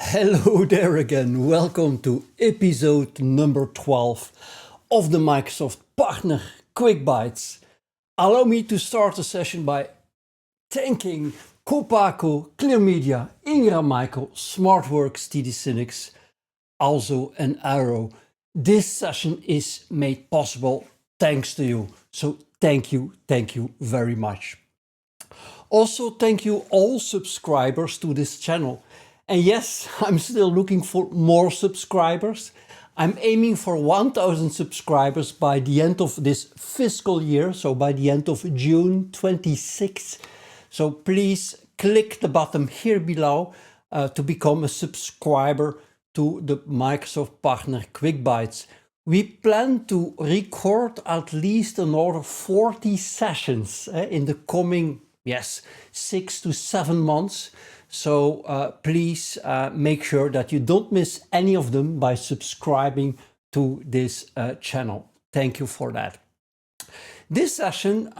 Hello there again. Welcome to episode number 12 of the Microsoft Partner Quick Bytes. Allow me to start the session by thanking Copaco, Clear Media, Ingram Michael, SmartWorks, TD Synnex, also an Arrow. This session is made possible thanks to you. So thank you very much. Also, thank you all subscribers to this channel. And yes, I'm still looking for more subscribers. I'm aiming for 1000 subscribers by the end of this fiscal year, so by the end of June 26. So please click the button here below to become a subscriber to the Microsoft Partner Quick Bytes. We plan to record at least another 40 sessions in the coming 6 to 7 months. So please make sure that you don't miss any of them by subscribing to this channel. Thank you for that. This session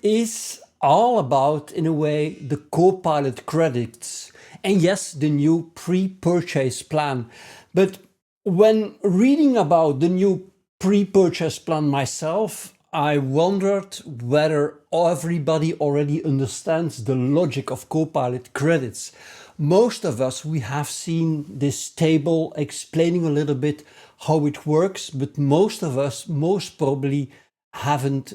is all about, in a way, the Copilot credits. And yes, the new pre-purchase plan. But when reading about the new pre-purchase plan myself, I wondered whether everybody already understands the logic of Copilot credits. Most of us, we have seen this table explaining a little bit how it works, but most of us most probably haven't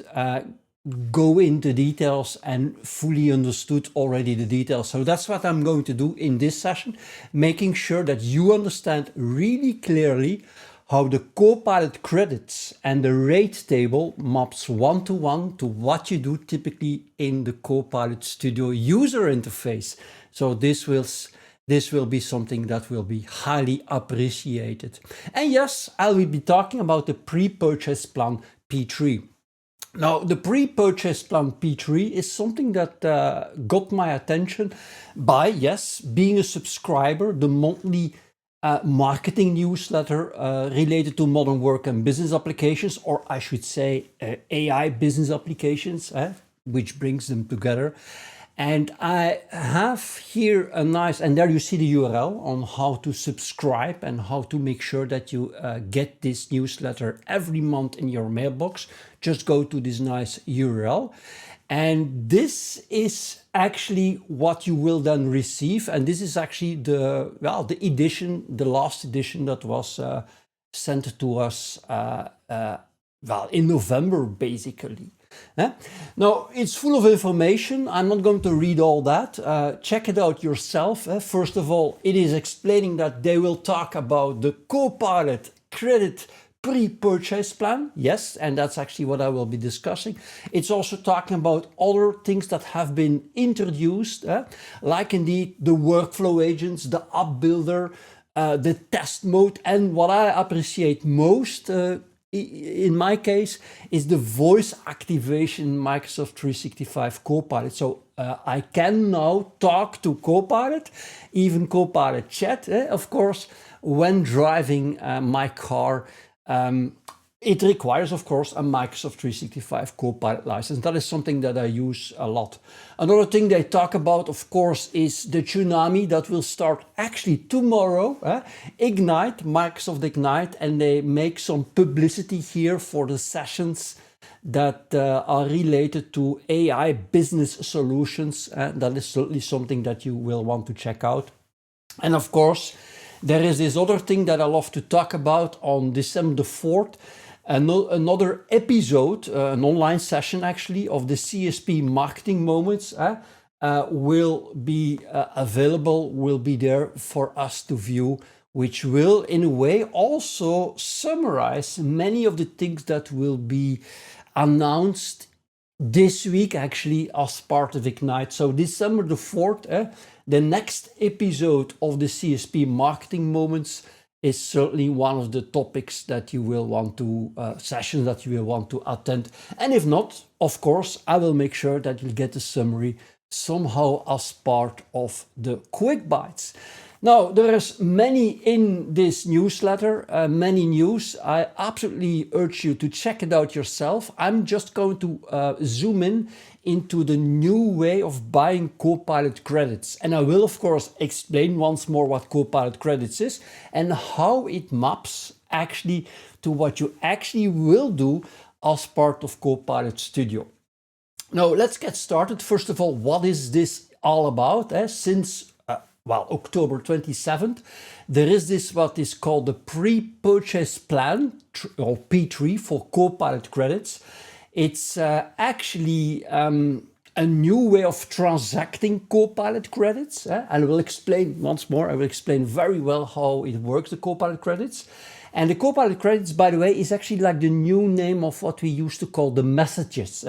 go into details and fully understood already the details. So that's what I'm going to do in this session, making sure that you understand really clearly how the Copilot credits and the rate table maps one-to-one to what you do typically in the Copilot Studio user interface. So this will be something that will be highly appreciated. And yes, I will be talking about the pre-purchase plan P3. Now, the pre-purchase plan P3 is something that got my attention by, yes, being a subscriber, the monthly marketing newsletter related to modern work and business applications, or I should say AI business applications, which brings them together. And I have here a nice, and there you see the URL on how to subscribe and how to make sure that you get this newsletter every month in your mailbox. Just go to this nice URL. And this is actually what you will then receive. And this is actually the last edition that was sent to us in November, basically. Now, it's full of information. I'm not going to read all that. Check it out yourself. First of all, it is explaining that they will talk about the Copilot Credit pre-purchase plan. Yes, and that's actually what I will be discussing. It's also talking about other things that have been introduced, like indeed the workflow agents, the app builder, the test mode, and what I appreciate most in my case is the voice activation in Microsoft 365 Copilot. So I can now talk to Copilot, even Copilot Chat, of course, when driving my car. It requires, of course, a Microsoft 365 Copilot license. That is something that I use a lot. Another thing they talk about, of course, is the tsunami that will start actually tomorrow. Ignite, Microsoft Ignite, and they make some publicity here for the sessions that are related to AI business solutions. That is certainly something that you will want to check out. And of course, there is this other thing that I love to talk about on December the 4th. Another episode, an online session actually, of the CSP marketing moments will be available, will be there for us to view, which will in a way also summarize many of the things that will be announced this week actually as part of Ignite. So December the 4th, the next episode of the CSP marketing moments is certainly one of the topics that you will want to, sessions that you will want to attend. And if not, of course, I will make sure that you'll get a summary somehow as part of the Quick Bytes. Now, there is many in this newsletter, many news. I absolutely urge you to check it out yourself. I'm just going to zoom in into the new way of buying Copilot credits. And I will, of course, explain once more what Copilot credits is and how it maps actually to what you actually will do as part of Copilot Studio. Now, let's get started. First of all, what is this all about? Since October 27th, there is this what is called the pre-purchase plan, or P3 for Copilot credits. It's actually a new way of transacting Copilot credits. And I will explain once more, I will explain very well how it works, the Copilot credits. And the Copilot credits, by the way, is actually like the new name of what we used to call the messages.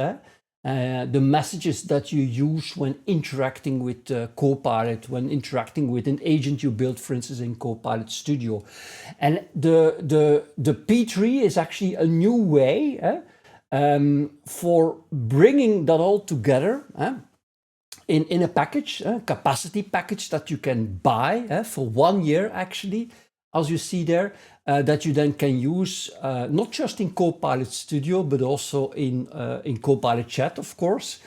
The messages that you use when interacting with Copilot, when interacting with an agent you built, for instance, in Copilot Studio. And the P3 is actually a new way for bringing that all together in a package, capacity package that you can buy for 1 year, actually, as you see there. That you then can use not just in Copilot Studio, but also in Copilot Chat, of course,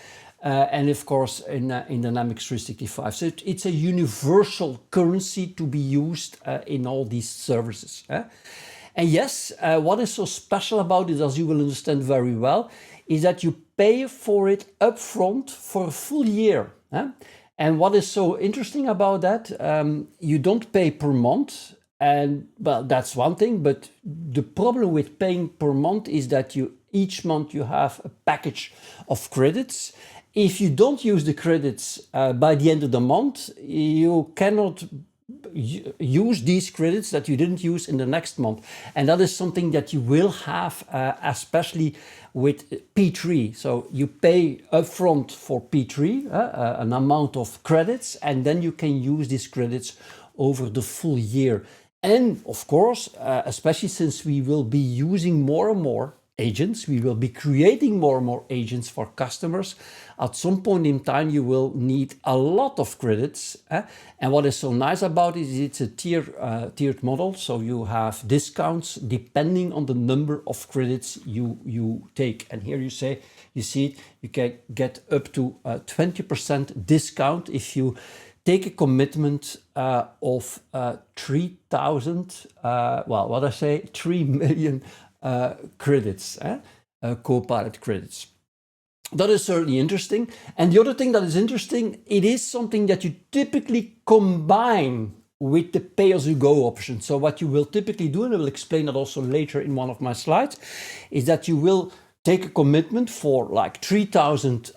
and of course in Dynamics 365. So it's a universal currency to be used in all these services. And yes, what is so special about it, as you will understand very well, is that you pay for it upfront for a full year. And what is so interesting about that, you don't pay per month. And well, that's one thing, but the problem with paying per month is that each month you have a package of credits. If you don't use the credits by the end of the month, you cannot use these credits that you didn't use in the next month. And that is something that you will have, especially with P3. So you pay upfront for P3, an amount of credits, and then you can use these credits over the full year. And of course, especially since we will be using more and more agents, we will be creating more and more agents for customers. At some point in time, you will need a lot of credits. And what is so nice about it is it's a tiered model. So you have discounts depending on the number of credits you take. And here you see it, you can get up to 20% discount if you take a commitment of 3,000, 3 million credits, Copilot credits. That is certainly interesting. And the other thing that is interesting, it is something that you typically combine with the pay-as-you-go option. So what you will typically do, and I will explain that also later in one of my slides, is that you will take a commitment for like 3,000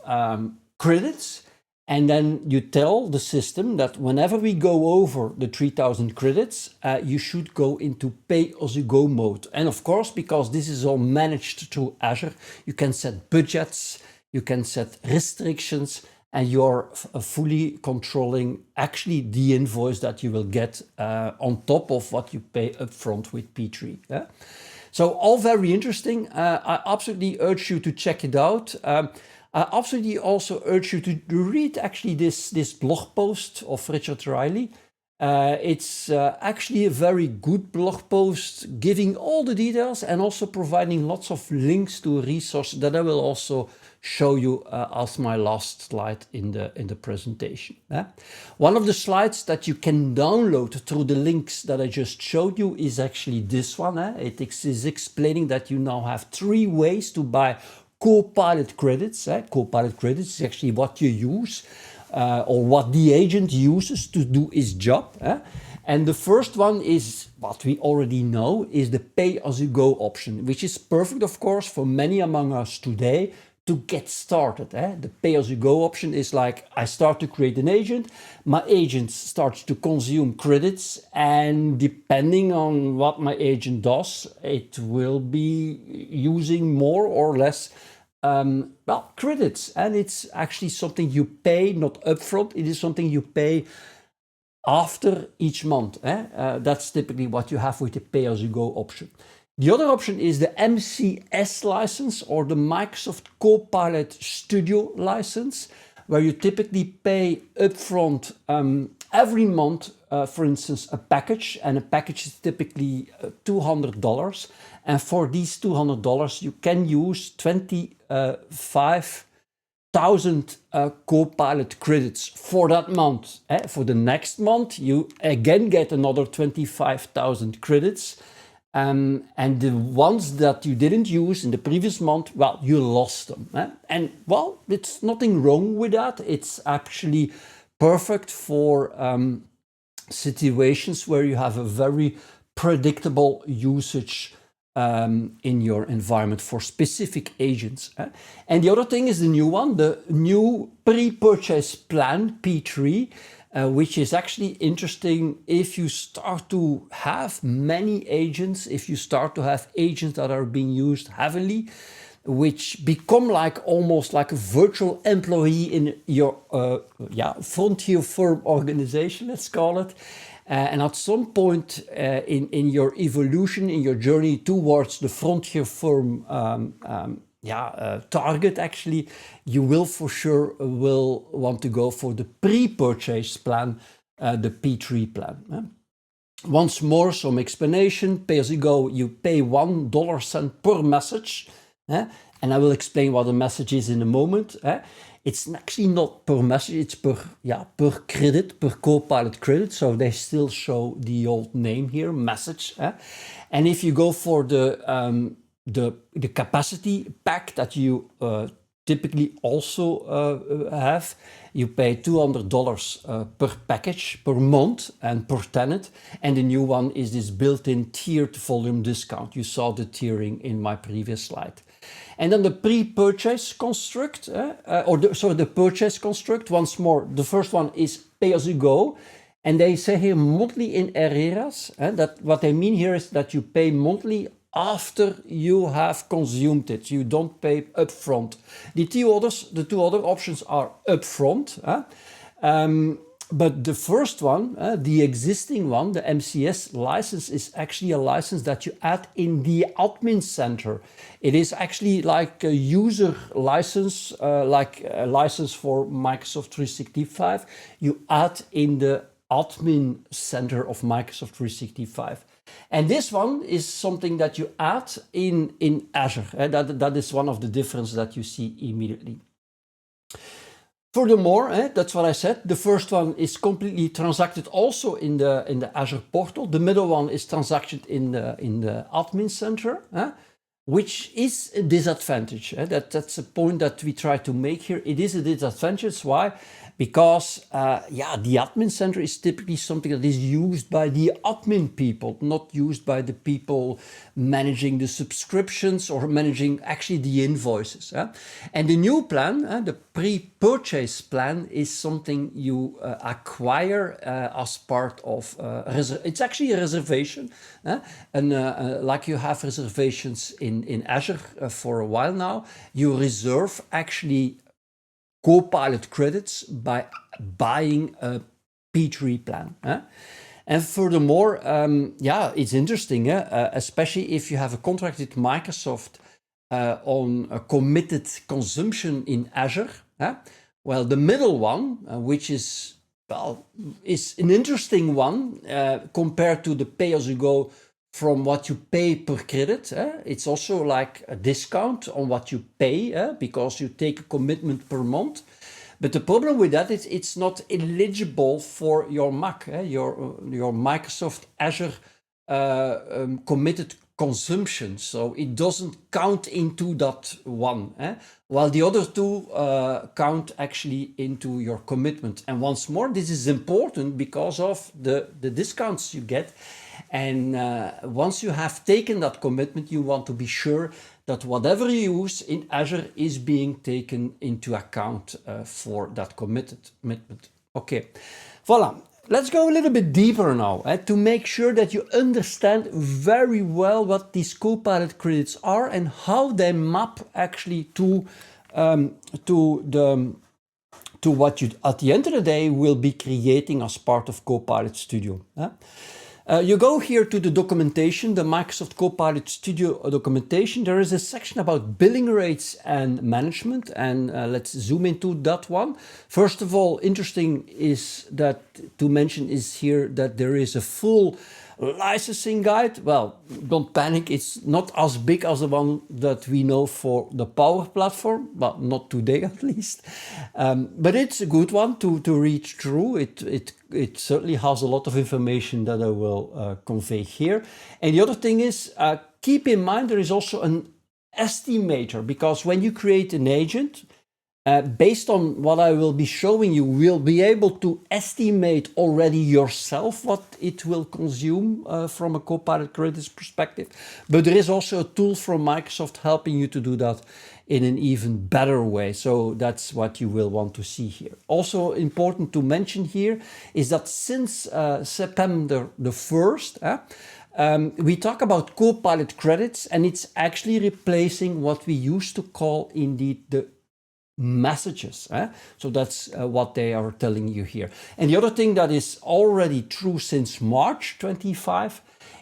credits. And then you tell the system that whenever we go over the 3,000 credits, you should go into pay-as-you-go mode. And of course, because this is all managed through Azure, you can set budgets, you can set restrictions, and you're fully controlling actually the invoice that you will get on top of what you pay upfront with P3. So all very interesting. I absolutely urge you to check it out. I absolutely also urge you to read actually this blog post of Richard Riley. It's actually a very good blog post, giving all the details and also providing lots of links to a resource that I will also show you as my last slide in the presentation. One of the slides that you can download through the links that I just showed you is actually this one. It is explaining that you now have 3 ways to buy Copilot credits. Copilot credits is actually what you use or what the agent uses to do his job. And the first one is what we already know, is the pay-as-you-go option, which is perfect, of course, for many among us today to get started. The pay-as-you-go option is like, I start to create an agent, my agent starts to consume credits, and depending on what my agent does, it will be using more or less credits. And it's actually something you pay, not upfront, it is something you pay after each month. That's typically what you have with the pay-as-you-go option. The other option is the MCS license, or the Microsoft Copilot Studio license, where you typically pay upfront every month, for instance, a package, and a package is typically $200. And for these $200, you can use 25,000 Copilot credits for that month. For the next month, you again get another 25,000 credits. And the ones that you didn't use in the previous month, well, you lost them. And well, it's nothing wrong with that. It's actually perfect for situations where you have a very predictable usage in your environment for specific agents. And the other thing is the new one, the new pre-purchase plan, P3, which is actually interesting if you start to have many agents, if you start to have agents that are being used heavily, which become like almost like a virtual employee in your frontier firm organization, let's call it. And at some point in your evolution, in your journey towards the frontier firm target, actually, you will for sure will want to go for the pre-purchase plan, the P3 plan. Once more, some explanation. Pay-as-you-go, you pay $1 per message. And I will explain what a message is in a moment. It's actually not per message, it's per credit, per Copilot credit. So they still show the old name here, message. And if you go for the capacity pack that you typically also have, you pay $200 per package per month and per tenant. And the new one is this built-in tiered volume discount. You saw the tiering in my previous slide. And then the pre-purchase construct, the purchase construct, once more, the first one is pay-as-you-go. And they say here monthly in arrears. That what they mean here is that you pay monthly after you have consumed it. You don't pay upfront. The two other options are upfront. But the first one, the existing one, the MCS license, is actually a license that you add in the admin center. It is actually like a user license, like a license for Microsoft 365. You add in the admin center of Microsoft 365. And this one is something that you add in Azure. That is one of the differences that you see immediately. Furthermore, that's what I said. The first one is completely transacted also in the Azure portal. The middle one is transacted in the admin center, which is a disadvantage. That's a point that we try to make here. It is a disadvantage. Why? Because the admin center is typically something that is used by the admin people, not used by the people managing the subscriptions or managing actually the invoices. And the new plan, the pre-purchase plan, is something you acquire as part of, it's actually a reservation. And like you have reservations in Azure for a while now, you reserve actually Copilot credits by buying a P3 plan. And furthermore, it's interesting, especially if you have a contract with Microsoft on a committed consumption in Azure. Well, the middle one, which is an interesting one compared to the pay-as-you-go from what you pay per credit. It's also like a discount on what you pay because you take a commitment per month. But the problem with that is it's not eligible for your MAC, your Microsoft Azure committed consumption. So it doesn't count into that one, while the other two count actually into your commitment. And once more, this is important because of the discounts you get. And once you have taken that commitment, you want to be sure that whatever you use in Azure is being taken into account for that commitment. Okay, voila. Let's go a little bit deeper now to make sure that you understand very well what these Copilot credits are and how they map actually to what you at the end of the day will be creating as part of Copilot Studio. You go here to the documentation, the Microsoft Copilot Studio documentation. There is a section about billing rates and management, and let's zoom into that one. First of all, interesting is that to mention is here that there is a full licensing guide. Well, don't panic, it's not as big as the one that we know for the Power Platform, well, not today at least. But it's a good one to read through. It certainly has a lot of information that I will convey here. And the other thing is, keep in mind there is also an estimator, because when you create an agent, based on what I will be showing you, will be able to estimate already yourself what it will consume from a Copilot Credits perspective. But there is also a tool from Microsoft helping you to do that in an even better way. So that's what you will want to see here. Also important to mention here is that since September the 1st, we talk about Copilot Credits, and it's actually replacing what we used to call indeed the messages. So that's what they are telling you here. And the other thing that is already true since March 25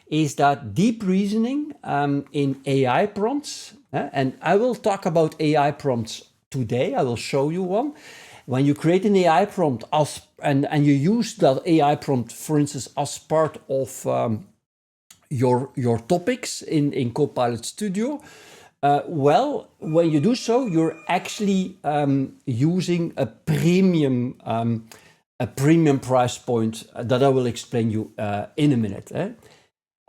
is that deep reasoning in AI prompts, and I will talk about AI prompts today. I will show you one. When you create an AI prompt and you use that AI prompt, for instance, as part of your topics in Copilot Studio, well, when you do so, you're actually using a premium price point that I will explain you in a minute.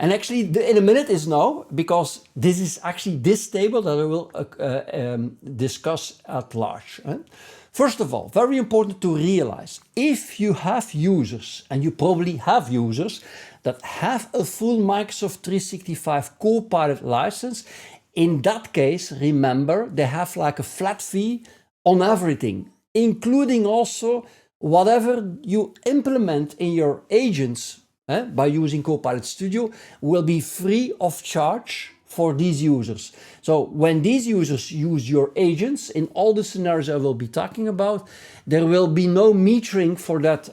And actually, in a minute is now, because this is actually this table that I will discuss at large. First of all, very important to realize, if you have users, and you probably have users that have a full Microsoft 365 Copilot license, in that case, remember, they have like a flat fee on everything, including also whatever you implement in your agents by using Copilot Studio will be free of charge for these users. So when these users use your agents in all the scenarios I will be talking about, there will be no metering for that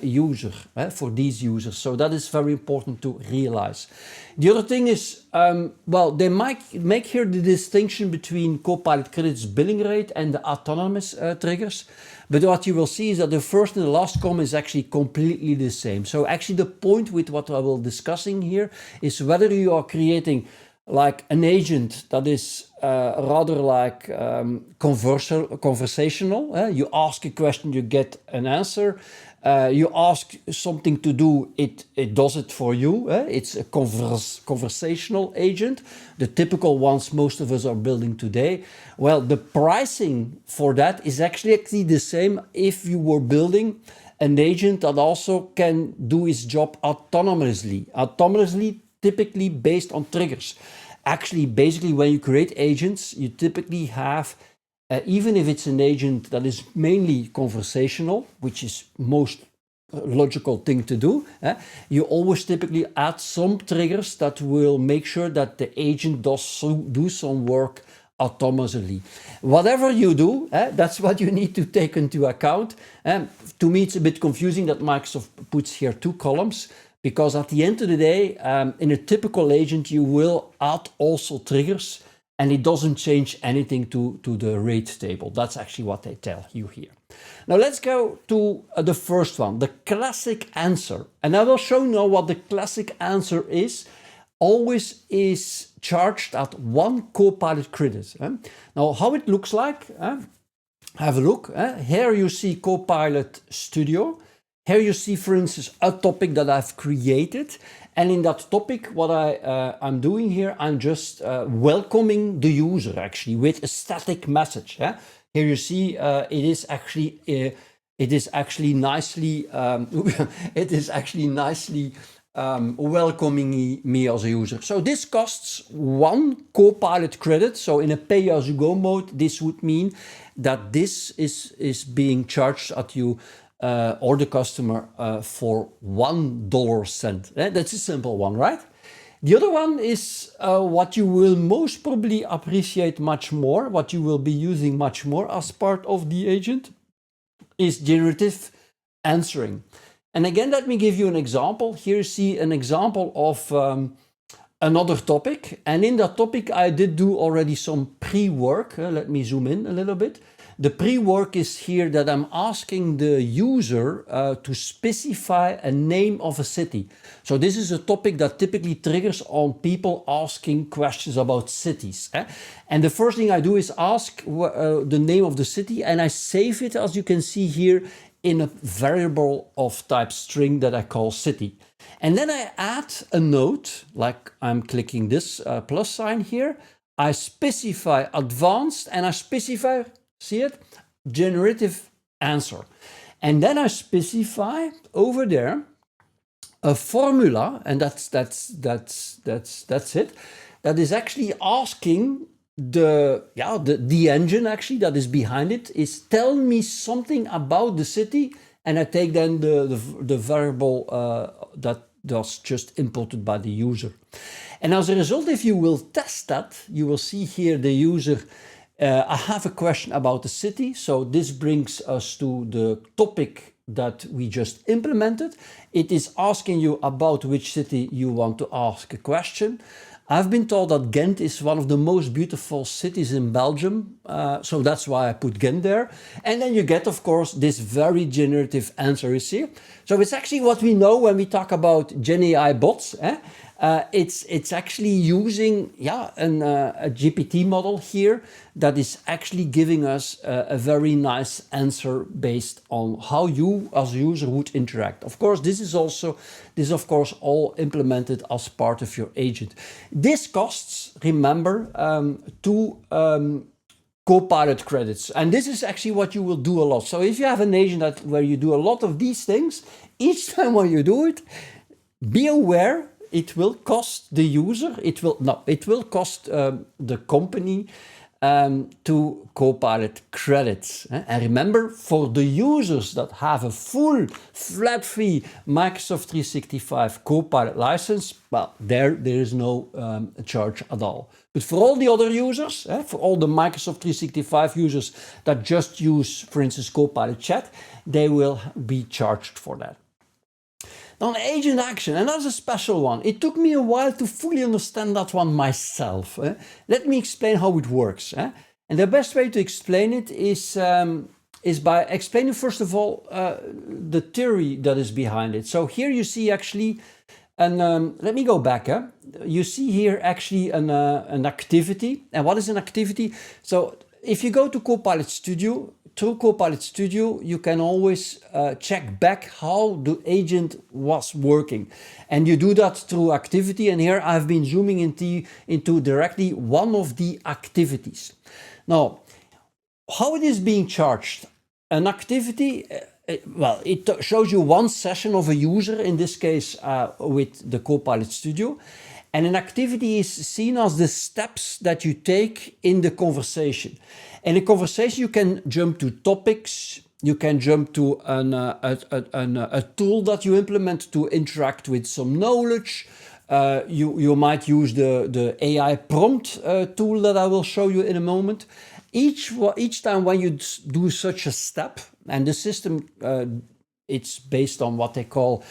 user, for these users. So that is very important to realize. The other thing is, well, they might make here the distinction between Copilot Credits billing rate and the autonomous triggers. But what you will see is that the first and the last column is actually completely the same. So actually the point with what I will discussing here is whether you are creating like an agent that is rather like conversational. You ask a question, you get an answer. You ask something to do, it does it for you. It's a conversational agent, the typical ones most of us are building today. Well, the pricing for that is actually the same if you were building an agent that also can do its job autonomously, typically based on triggers. Actually, basically, when you create agents, you typically have, even if it's an agent that is mainly conversational, which is most logical thing to do, you always typically add some triggers that will make sure that the agent does do some work autonomously. Whatever you do, that's what you need to take into account. To me, it's a bit confusing that Microsoft puts here two columns, because at the end of the day, in a typical agent, you will add also triggers, and it doesn't change anything to the rate table. That's actually what they tell you here. Now let's go to the first one, the classic answer. And I will show you now what the classic answer is. Always is charged at 1 Copilot credit. Now how it looks like, have a look. Here you see Copilot Studio. Here you see, for instance, a topic that I've created. And in that topic, what I'm doing here, I'm just welcoming the user actually with a static message. Here you see it is actually nicely welcoming me as a user. So this costs 1 Copilot credit. So in a pay-as-you-go mode, this would mean that this is being charged at you or the customer for $1. That's a simple one, right? The other one is what you will most probably appreciate much more, what you will be using much more as part of the agent, is generative answering. And again, let me give you an example. Here you see an example of another topic. And in that topic, I did do already some pre-work. Let me zoom in a little bit. The pre-work is here that I'm asking the user to specify a name of a city. So this is a topic that typically triggers on people asking questions about cities. And the first thing I do is ask the name of the city, and I save it, as you can see here, in a variable of type string that I call city. And then I add a note, like I'm clicking this plus sign here. I specify advanced, and I specify, see it, generative answer. And then I specify over there a formula, and that's it. That is actually asking the engine actually that is behind it is tell me something about the city, and I take then the variable that was just inputted by the user. And as a result, if you will test that, you will see here the user, I have a question about the city. So this brings us to the topic that we just implemented. It is asking you about which city you want to ask a question. I've been told that Ghent is one of the most beautiful cities in Belgium, so that's why I put Ghent there. And then you get, of course, this very generative answer is here. So it's actually what we know when we talk about Gen AI bots. It's actually using a GPT model here that is actually giving us a very nice answer based on how you as a user would interact. Of course, this is of course all implemented as part of your agent. This costs, remember, 2 Copilot credits, and this is actually what you will do a lot. So if you have an agent where you do a lot of these things, each time when you do it, be aware it will cost the user, it will cost the company 2 Copilot credits. And remember, for the users that have a full flat fee Microsoft 365 Copilot license, well, there is no charge at all. But for all the other users, for all the Microsoft 365 users that just use, for instance, Copilot Chat, they will be charged for that. Now, agent action, and that's a special one. It took me a while to fully understand that one myself. Let me explain how it works. And the best way to explain it is by explaining, first of all, the theory that is behind it. So here you see actually, let me go back. You see here actually an activity. And what is an activity? So if you go to Copilot Studio, through Copilot Studio, you can always check back how the agent was working. And you do that through activity. And here I've been zooming into directly one of the activities. Now, how it is being charged? An activity, well, it shows you one session of a user, in this case with the Copilot Studio. And an activity is seen as the steps that you take in the conversation. In a conversation, you can jump to topics, you can jump to a tool that you implement to interact with some knowledge. You might use the AI prompt tool that I will show you in a moment. Each time when you do such a step, and the system, it's based on what they call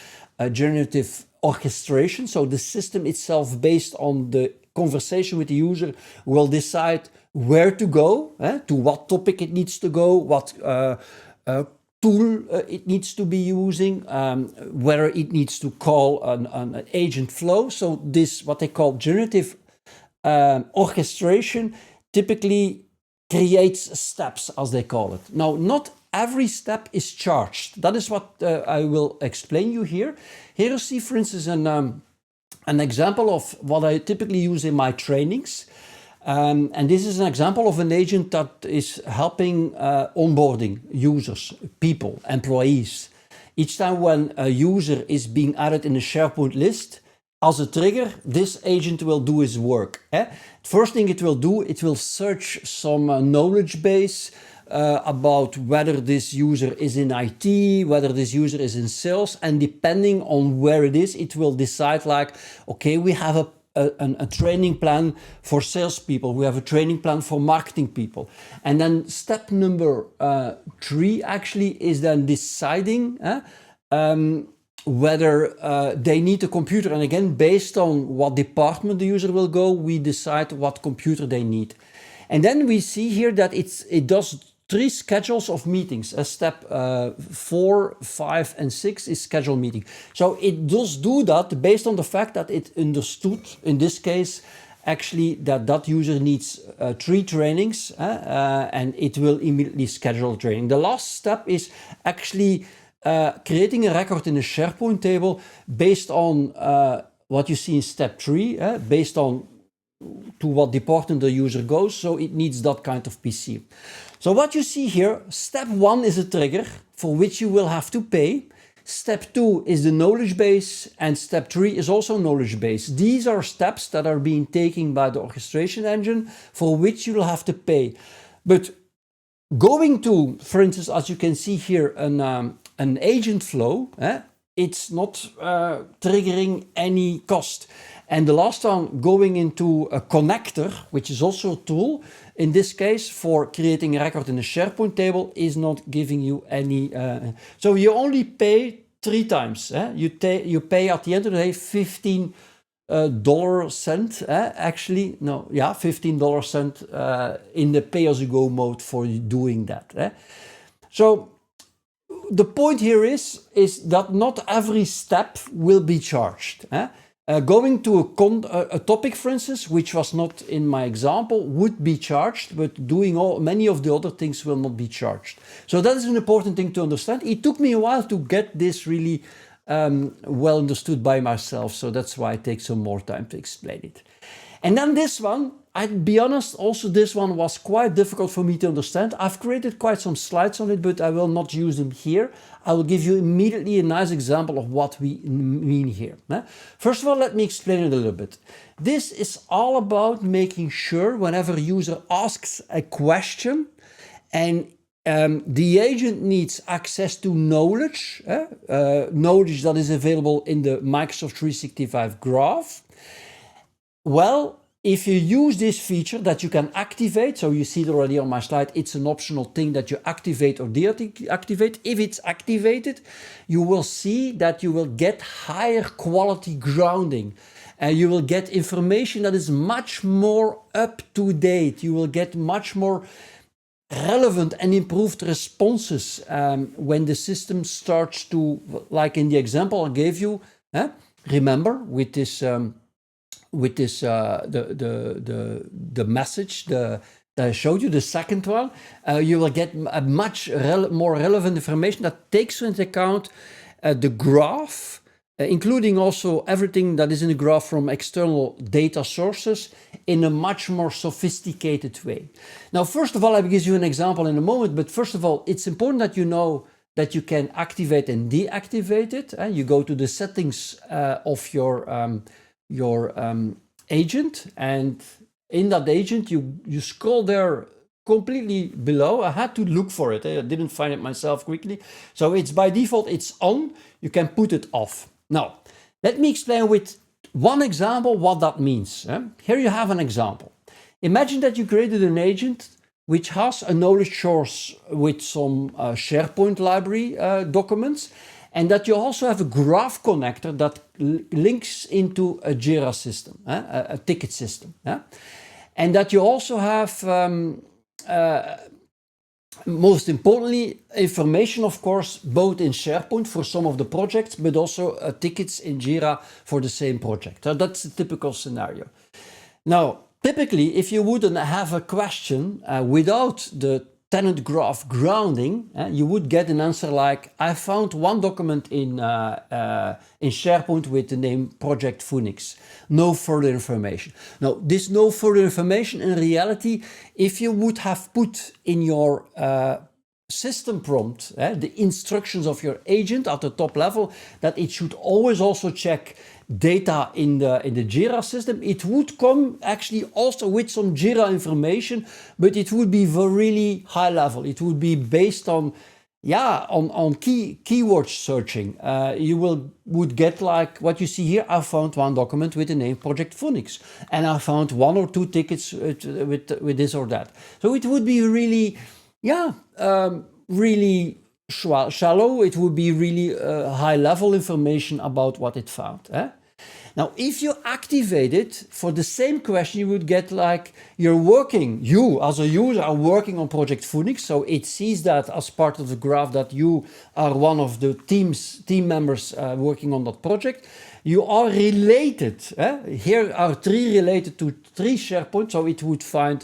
generative orchestration. So the system itself, based on the conversation with the user, will decide where to go, to what topic it needs to go, what tool it needs to be using, whether it needs to call an agent flow. So this, what they call generative orchestration, typically creates steps, as they call it. Now, not every step is charged. That is what I will explain you here. Here you see, for instance, an example of what I typically use in my trainings. And this is an example of an agent that is helping onboarding users, people, employees. Each time when a user is being added in a SharePoint list, as a trigger, this agent will do his work. First thing it will do, it will search some knowledge base about whether this user is in IT, whether this user is in sales, and depending on where it is, it will decide like, okay, we have a training plan for salespeople, we have a training plan for marketing people. And then step number 3 actually is then deciding whether they need a computer. And again, based on what department the user will go, we decide what computer they need. And then we see here that it does 3 schedules of meetings. Step 4, 5, and 6 is schedule meeting. So it does do that based on the fact that it understood, in this case, actually that user needs 3 trainings, and it will immediately schedule training. The last step is actually creating a record in a SharePoint table based on what you see in step 3, based on to what department the user goes, so it needs that kind of PC. So what you see here, step 1 is a trigger for which you will have to pay. Step 2 is the knowledge base, and step 3 is also knowledge base. These are steps that are being taken by the orchestration engine for which you will have to pay. But going to, for instance, as you can see here, an agent flow, it's not triggering any cost. And the last one, going into a connector, which is also a tool, in this case, for creating a record in a SharePoint table, is not giving you any... so you only pay 3 times. You pay at the end of the day $15 cent, actually, no, yeah, $15 cent in the pay-as-you-go mode for doing that. So the point here is that not every step will be charged. Going to a topic, for instance, which was not in my example, would be charged, but doing many of the other things will not be charged. So that is an important thing to understand. It took me a while to get this really well understood by myself, so that's why it takes some more time to explain it. And then this one, I'd be honest, also this one was quite difficult for me to understand. I've created quite some slides on it, but I will not use them here. I will give you immediately a nice example of what we mean here. First of all, let me explain it a little bit. This is all about making sure whenever a user asks a question and the agent needs access to knowledge, knowledge that is available in the Microsoft 365 graph. Well, if you use this feature that you can activate, so you see it already on my slide, it's an optional thing that you activate or deactivate. If it's activated, you will see that you will get higher quality grounding. You will get information that is much more up to date. You will get much more relevant and improved responses when the system starts to, like in the example I gave you, remember with this the message that I showed you, the second one, you will get a much more relevant information that takes into account the graph, including also everything that is in the graph from external data sources in a much more sophisticated way. Now, first of all, I will give you an example in a moment, but first of all, it's important that you know that you can activate and deactivate it. You go to the settings of your agent, and in that agent you scroll there completely below. I had to look for it. I didn't find it myself quickly. So it's by default, it's on. You can put it off. Now, let me explain with one example what that means. Here you have an example. Imagine that you created an agent which has a knowledge source with some SharePoint library documents, and that you also have a graph connector that links into a Jira system, a ticket system. And that you also have, most importantly, information, of course, both in SharePoint for some of the projects, but also tickets in Jira for the same project. That's a typical scenario. Now, typically, if you wouldn't have a question without the tenant graph grounding, you would get an answer like, I found one document in SharePoint with the name Project Phoenix. No further information. Now, this no further information, in reality, if you would have put in your system prompt the instructions of your agent at the top level, that it should always also check data in the Jira system, it would come actually also with some Jira information, but it would be really high level. It would be based on keyword searching. You would get like what you see here. I found one document with the name Project Phoenix, and I found 1 or 2 tickets with this or that. So it would be really, really shallow, it would be really high level information about what it found. Now, if you activate it for the same question, you would get like you as a user are working on Project Phoenix. So it sees that as part of the graph that you are one of the team members working on that project. You are related. Here are 3 related to 3 SharePoint. So it would find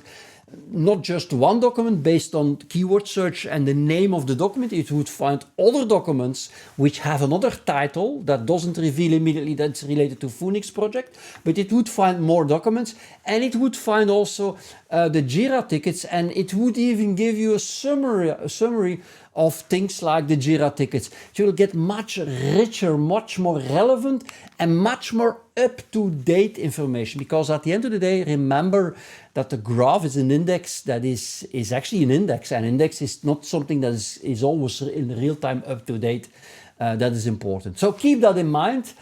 not just one document based on keyword search and the name of the document. It would find other documents which have another title that doesn't reveal immediately that it's related to Phoenix project, but it would find more documents, and it would find also the Jira tickets, and it would even give you a summary of things like the Jira tickets. You will get much richer, much more relevant, and much more up-to-date information, because at the end of the day, remember that the graph is an index that is actually an index, and index is not something that is always in real time up-to-date. That is important. So keep that in mind.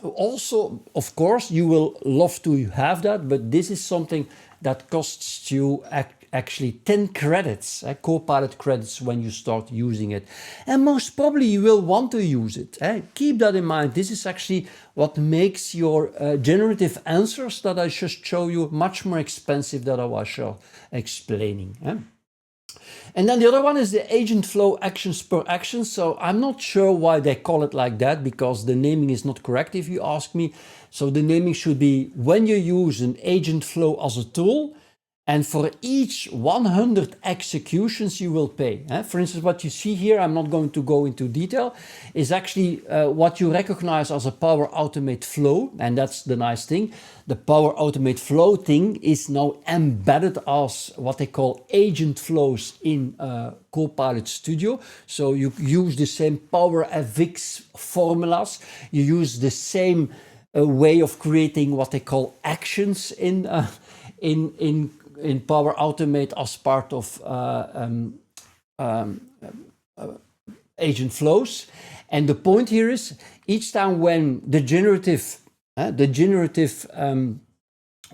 Also, of course, you will love to have that, but this is something that costs you actually 10 credits, Copilot credits, when you start using it. And most probably you will want to use it. Keep that in mind. This is actually what makes your generative answers that I just show you much more expensive than I was explaining. And then the other one is the agent flow actions per action. So I'm not sure why they call it like that, because the naming is not correct if you ask me. So the naming should be when you use an agent flow as a tool, and for each 100 executions you will pay. For instance, what you see here, I'm not going to go into detail, is actually what you recognize as a Power Automate flow. And that's the nice thing. The Power Automate flow thing is now embedded as what they call agent flows in Copilot Studio. So you use the same Power FX formulas. You use the same way of creating what they call actions in Power Automate as part of agent flows. And the point here is, each time when the generative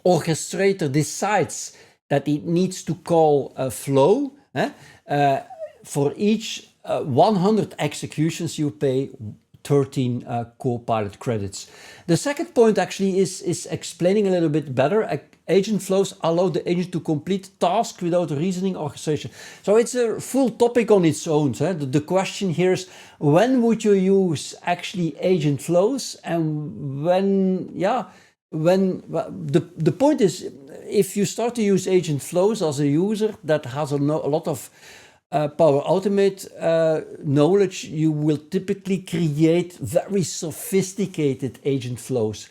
orchestrator decides that it needs to call a flow, for each 100 executions you pay 13 Copilot credits. The second point actually is explaining a little bit better. Agent flows allow the agent to complete tasks without reasoning orchestration. So it's a full topic on its own. The question here is, when would you use actually agent flows, and the point is, if you start to use agent flows as a user that has a lot of Power Automate knowledge, you will typically create very sophisticated agent flows.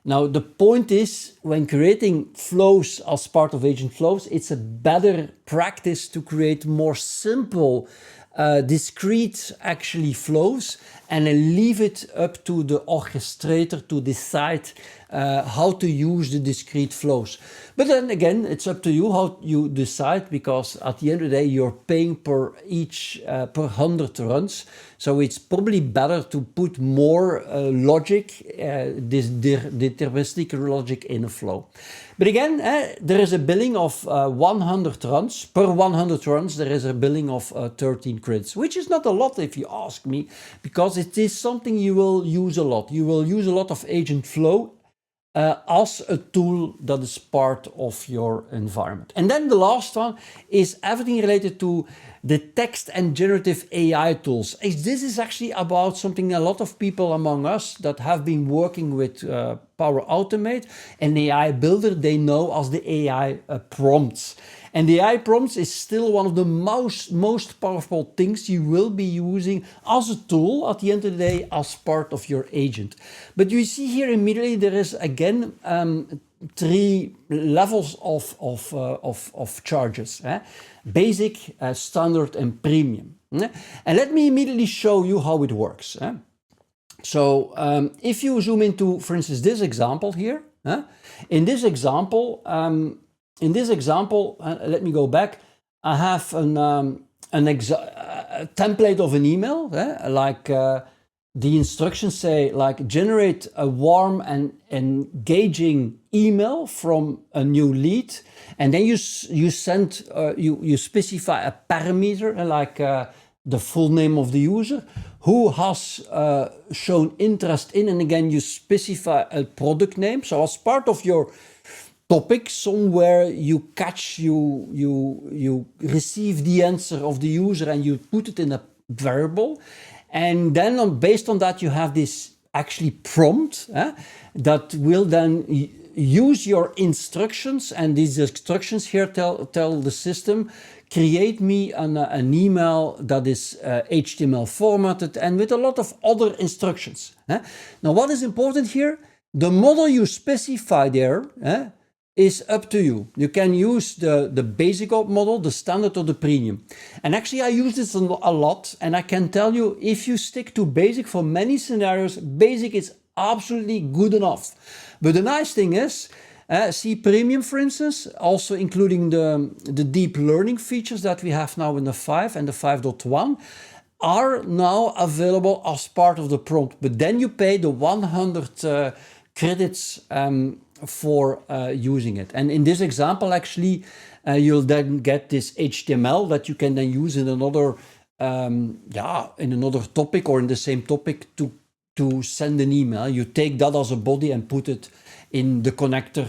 Now, the point is, when creating flows as part of agent flows, it's a better practice to create more simple, discrete actually flows, and then leave it up to the orchestrator to decide how to use the discrete flows. But then again, it's up to you how you decide, because at the end of the day, you're paying per 100 runs. So it's probably better to put more logic, this deterministic logic in a flow. But again, there is a billing of 100 runs. Per 100 runs, there is a billing of 13 credits, which is not a lot if you ask me, because it is something you will use a lot. You will use a lot of agent flow as a tool that is part of your environment. And then the last one is everything related to the text and generative AI tools. This is actually about something a lot of people among us that have been working with Power Automate and AI Builder, they know as the AI prompts. And the AI prompts is still one of the most powerful things you will be using as a tool at the end of the day as part of your agent. But you see here immediately there is again 3 levels of charges: basic, standard, and premium. And let me immediately show you how it works. So if you zoom into, for instance, this example here, in this example, let me go back. I have a template of an email, like the instructions say, like, generate a warm and engaging email from a new lead, and then you specify a parameter, like the full name of the user, who has shown interest in, and again, you specify a product name. So as part of your topic, somewhere you catch, you receive the answer of the user and you put it in a variable. And then based on that, you have this actually prompt that will then use your instructions, and these instructions here tell the system, create me an email that is HTML formatted and with a lot of other instructions. Now, what is important here? The model you specify there is up to you. You can use the basic model, the standard, or the premium. And actually, I use this a lot, and I can tell you, if you stick to basic for many scenarios, basic is absolutely good enough. But the nice thing is, see premium, for instance, also including the deep learning features that we have now in the 5 and the 5.1 are now available as part of the prompt. But then you pay the 100 credits for using it. And in this example, actually, you'll then get this HTML that you can then use in another, in another topic or in the same topic to send an email. You take that as a body and put it in the connector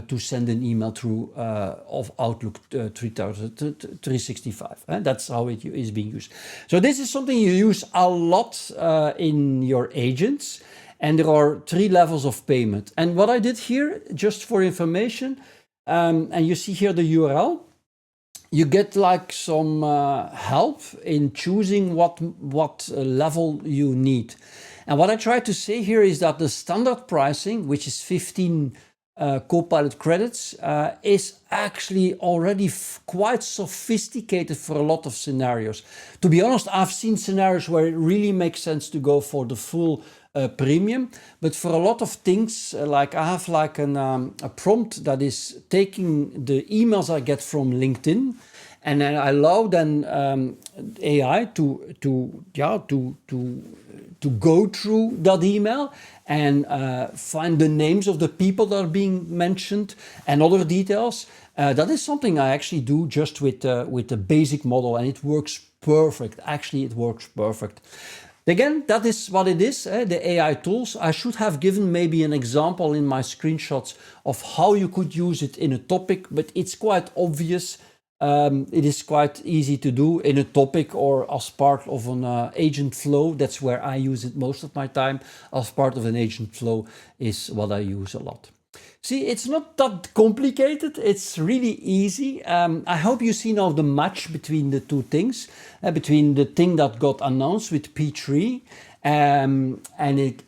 to send an email through of Outlook 365. That's how it is being used. So this is something you use a lot in your agents, and there are 3 levels of payment. And what I did here, just for information, and you see here the URL, you get like some help in choosing what level you need. And what I try to say here is that the standard pricing, which is 15 Copilot credits, is actually already quite sophisticated for a lot of scenarios. To be honest, I've seen scenarios where it really makes sense to go for the full premium, but for a lot of things, like I have like a prompt that is taking the emails I get from LinkedIn, and then I allow then AI to go through that email and find the names of the people that are being mentioned and other details. That is something I actually do just with the basic model, and it works perfect. Actually, it works perfect. Again, that is what it is, the AI tools. I should have given maybe an example in my screenshots of how you could use it in a topic, but it's quite obvious. It is quite easy to do in a topic or as part of an agent flow. That's where I use it most of my time. As part of an agent flow is what I use a lot. See, it's not that complicated. It's really easy. I hope you see now the match between the two things, between the thing that got announced with P3 and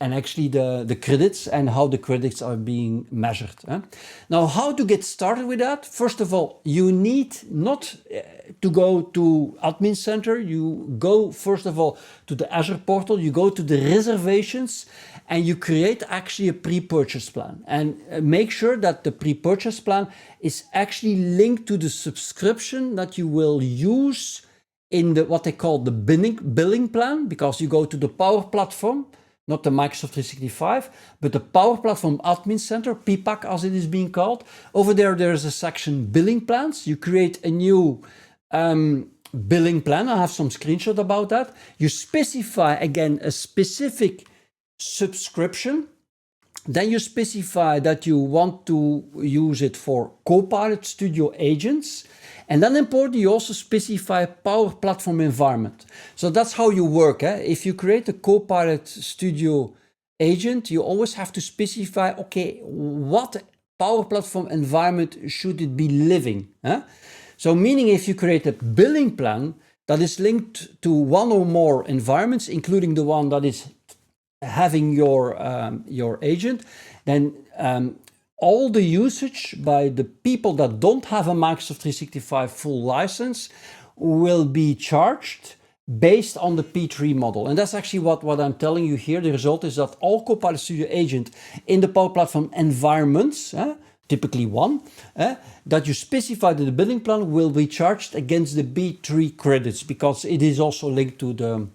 actually the credits and how the credits are being measured. Now, how to get started with that? First of all, you need not to go to Admin Center. You go, first of all, to the Azure portal. You go to the reservations and you create actually a pre-purchase plan. And make sure that the pre-purchase plan is actually linked to the subscription that you will use in what they call the billing plan, because you go to the Power Platform, not the Microsoft 365, but the Power Platform Admin Center, PPAC as it is being called. Over there is a section billing plans. You create a new billing plan. I have some screenshot about that. You specify again a specific subscription. Then you specify that you want to use it for Copilot Studio agents. And then importantly, you also specify Power Platform environment. So that's how you work. If you create a Copilot Studio agent, you always have to specify, okay, what Power Platform environment should it be living? So meaning if you create a billing plan that is linked to one or more environments, including the one that is having your agent, then all the usage by the people that don't have a Microsoft 365 full license will be charged based on the P3 model. And that's actually what I'm telling you here. The result is that all Copilot Studio agent in the Power Platform environments, typically one, that you specified in the billing plan will be charged against the B3 credits, because it is also linked to the...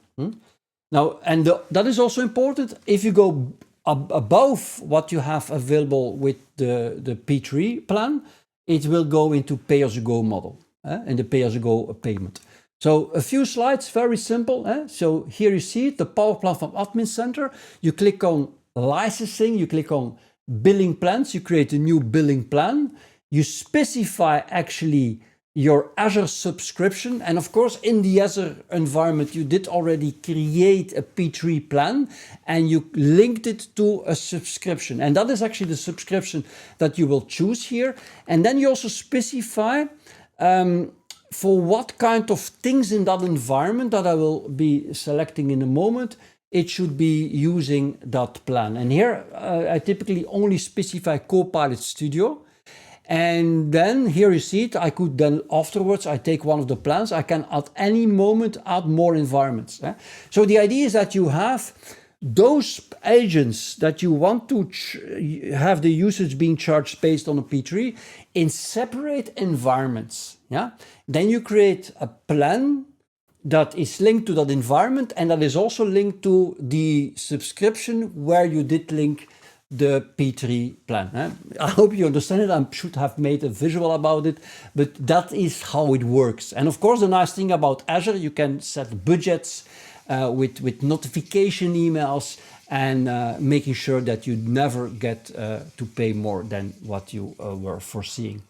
Now, and that is also important. If you go above what you have available with the P3 plan, it will go into pay-as-you-go model and the pay-as-you-go payment. So a few slides, very simple. So here you see it, the power plan from Admin Center. You click on licensing, you click on billing plans, you create a new billing plan. You specify actually your Azure subscription. And of course, in the Azure environment, you did already create a P3 plan and you linked it to a subscription. And that is actually the subscription that you will choose here. And then you also specify for what kind of things in that environment that I will be selecting in a moment, it should be using that plan. And here I typically only specify Copilot Studio. And then here you see it, I could then afterwards, I take one of the plans, I can at any moment add more environments. So the idea is that you have those agents that you want to have the usage being charged based on a P3 in separate environments. Then you create a plan that is linked to that environment and that is also linked to the subscription where you did link the P3 plan. I hope you understand it. I should have made a visual about it, but that is how it works. And of course, the nice thing about Azure, you can set budgets with notification emails and making sure that you never get to pay more than what you were foreseeing.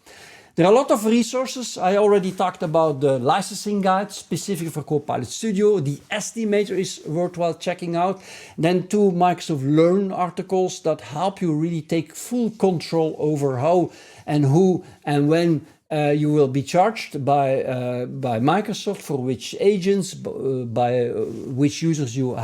There are a lot of resources. I already talked about the licensing guide specific for Copilot Studio. The estimator is worthwhile checking out. Then 2 Microsoft Learn articles that help you really take full control over how and who and when you will be charged by Microsoft, for which agents, by which users you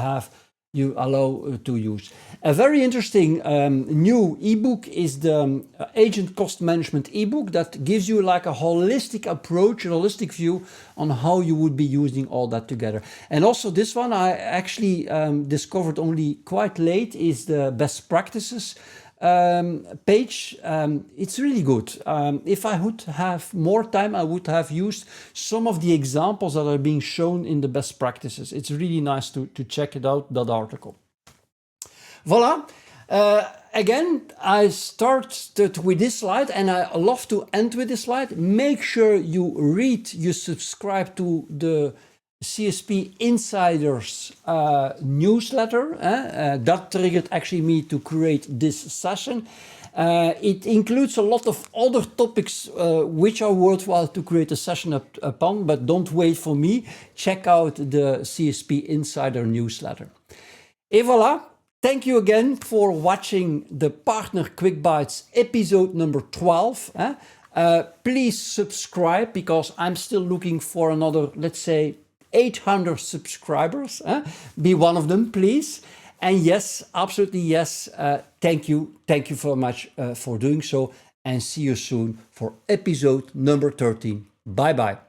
allow to use. A very interesting new ebook is the Agent Cost Management ebook that gives you like a holistic approach, a holistic view on how you would be using all that together. And also this one I actually discovered only quite late is the best practices page. It's really good. If I would have more time, I would have used some of the examples that are being shown in the best practices. It's really nice to check it out, that article. Voila. Again, I started with this slide and I love to end with this slide. Make sure you subscribe to the CSP Insiders newsletter. That triggered actually me to create this session. It includes a lot of other topics which are worthwhile to create a session upon, but don't wait for me. Check out the CSP Insider newsletter. Et voilà. Thank you again for watching the Partner Quick Bytes episode number 12. Please subscribe because I'm still looking for another, let's say, 800 subscribers. Be one of them, please. And yes, absolutely yes. Thank you. Thank you very much for doing so. And see you soon for episode number 13. Bye-bye.